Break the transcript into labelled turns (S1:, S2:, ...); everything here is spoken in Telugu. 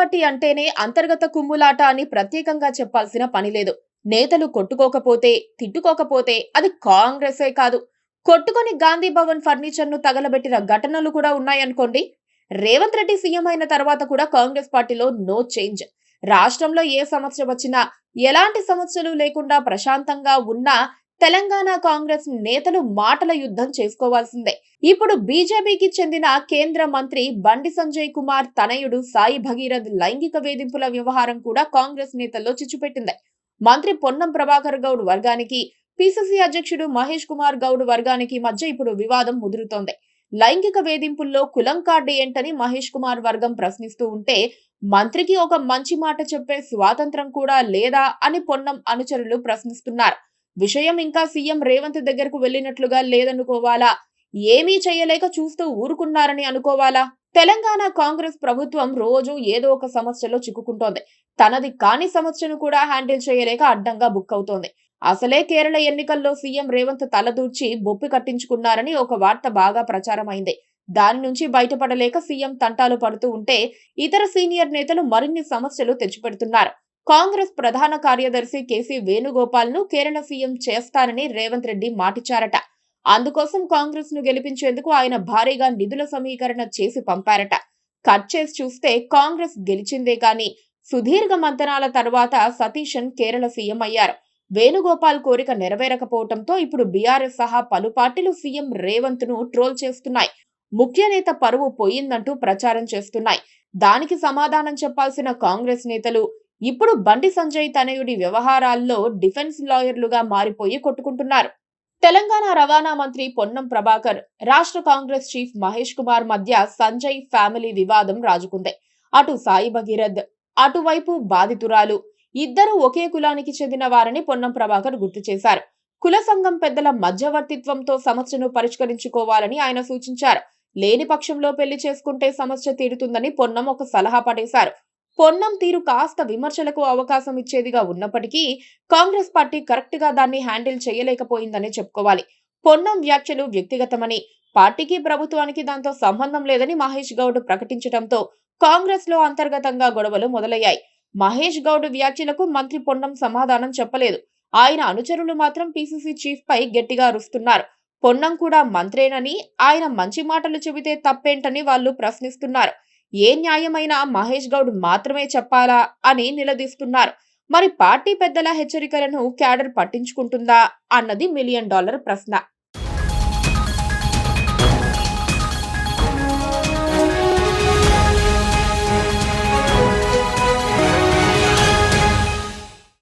S1: పార్టీ అంటేనే అంతర్గత కుమ్ములాట అని ప్రత్యేకంగా చెప్పాల్సిన పని లేదు. నేతలు కొట్టుకోకపోతే, తిట్టుకోకపోతే అది కాంగ్రెసే కాదు. కొట్టుకొని గాంధీ భవన్ ఫర్నిచర్ ను తగలబెట్టిన ఘటనలు కూడా ఉన్నాయనుకోండి. రేవంత్ రెడ్డి సీఎం అయిన తర్వాత కూడా కాంగ్రెస్ పార్టీలో నో చేంజ్. రాష్ట్రంలో ఏ సమస్య వచ్చినా, ఎలాంటి సమస్యలు లేకుండా ప్రశాంతంగా ఉన్నా తెలంగాణ కాంగ్రెస్ నేతలు మాటల యుద్ధం చేసుకోవాల్సిందే. ఇప్పుడు బీజేపీకి చెందిన కేంద్ర మంత్రి బండి సంజయ్ కుమార్ తనయుడు సాయి భగీరథ్ లైంగిక వేధింపుల వ్యవహారం కూడా కాంగ్రెస్ నేతల్లో చిచ్చుపెట్టింది. మంత్రి పొన్నం ప్రభాకర్ గౌడ్ వర్గానికి, పిసిసి అధ్యక్షుడు మహేష్ కుమార్ గౌడ్ వర్గానికి మధ్య ఇప్పుడు వివాదం ముదురుతోంది. లైంగిక వేధింపుల్లో కులం కార్డు ఏంటని మహేష్ కుమార్ వర్గం ప్రశ్నిస్తూ ఉంటే, మంత్రికి ఒక మంచి మాట చెప్పే స్వాతంత్రం కూడా లేదా అని పొన్నం అనుచరులు ప్రశ్నిస్తున్నారు. విషయం ఇంకా సీఎం రేవంత్ దగ్గరకు వెళ్లినట్లుగా లేదనుకోవాలా? ఏమీ చేయలేక చూస్తూ ఊరుకున్నారని అనుకోవాలా? తెలంగాణ కాంగ్రెస్ ప్రభుత్వం రోజు ఏదో ఒక సమస్యలో చిక్కుకుంటోంది. తనది కాని సమస్యను కూడా హ్యాండిల్ చేయలేక అడ్డంగా బుక్ అవుతోంది. అసలే కేరళ ఎన్నికల్లో సీఎం రేవంత్ తలదూర్చి బొప్పి కట్టించుకున్నారని ఒక వార్త బాగా ప్రచారమైంది. దాని నుంచి బయటపడలేక సీఎం తంటాలు పడుతూ ఉంటే, ఇతర సీనియర్ నేతలు మరిన్ని సమస్యలు తెచ్చిపెడుతున్నారు. కాంగ్రెస్ ప్రధాన కార్యదర్శి కేసీ వేణుగోపాల్ ను కేరళ సీఎం చేస్తానని రేవంత్ రెడ్డి మాటిచ్చారట. అందుకోసం కాంగ్రెస్ ను గెలిపించేందుకు ఆయన భారీగా నిధుల సమీకరణ చేసి పంపారట. కట్ చేసి చూస్తే కాంగ్రెస్ గెలిచిందే కానీ సుదీర్ఘ మంతనాల తర్వాత సతీశన్ కేరళ సీఎం అయ్యారు. వేణుగోపాల్ కోరిక నెరవేరకపోవడంతో ఇప్పుడు బీఆర్ఎస్ సహా పలు పార్టీలు సీఎం రేవంత్ ను ట్రోల్ చేస్తున్నాయి. ముఖ్య నేత పరువు పోయిందంటూ ప్రచారం చేస్తున్నాయి. దానికి సమాధానం చెప్పాల్సిన కాంగ్రెస్ నేతలు ఇప్పుడు బండి సంజయ్ తనయుడి వ్యవహారాల్లో డిఫెన్స్ లాయర్లుగా మారిపోయి కొట్టుకుంటున్నారు. తెలంగాణ రవాణా మంత్రి పొన్నం ప్రభాకర్, రాష్ట్ర కాంగ్రెస్ చీఫ్ మహేష్ కుమార్ మధ్య సంజయ్ ఫ్యామిలీ వివాదం రాజుకుంది. అటు సాయి భగీరథ్, అటువైపు బాధితురాలు ఇద్దరు ఒకే కులానికి చెందిన వారని పొన్నం ప్రభాకర్ గుర్తు చేశారు. కుల సంఘం పెద్దల మధ్యవర్తిత్వంతో సమస్యను పరిష్కరించుకోవాలని ఆయన సూచించారు. లేని పక్షంలో పెళ్లి చేసుకుంటే సమస్య తీరుతుందని పొన్నం ఒక సలహా పడేశారు. పొన్నం తీరు కాస్త విమర్శలకు అవకాశం ఇచ్చేదిగా ఉన్నప్పటికీ కాంగ్రెస్ పార్టీ కరెక్ట్ గా దాన్ని హ్యాండిల్ చేయలేకపోయిందనే చెప్పుకోవాలి. పొన్నం వ్యాఖ్యలు వ్యక్తిగతమని, పార్టీకి ప్రభుత్వానికి దాంతో సంబంధం లేదని మహేష్ గౌడ్ ప్రకటించడంతో కాంగ్రెస్ లో అంతర్గతంగా గొడవలు మొదలయ్యాయి. మహేష్ గౌడ్ వ్యాఖ్యలకు మంత్రి పొన్నం సమాధానం చెప్పలేదు. ఆయన అనుచరులు మాత్రం పిసిసి చీఫ్ పై గట్టిగా అరుస్తున్నారు. పొన్నం కూడా మంత్రేనని, ఆయన మంచి మాటలు చెబితే తప్పేంటని వాళ్ళు ప్రశ్నిస్తున్నారు. ఏ న్యాయమైనా మహేష్ గౌడ్ మాత్రమే చెప్పాలా అని నిలదీస్తున్నారు. మరి పార్టీ పెద్దల హెచ్చరికలను క్యాడర్ పట్టించుకుంటుందా అన్నది $1,000,000 ప్రశ్న.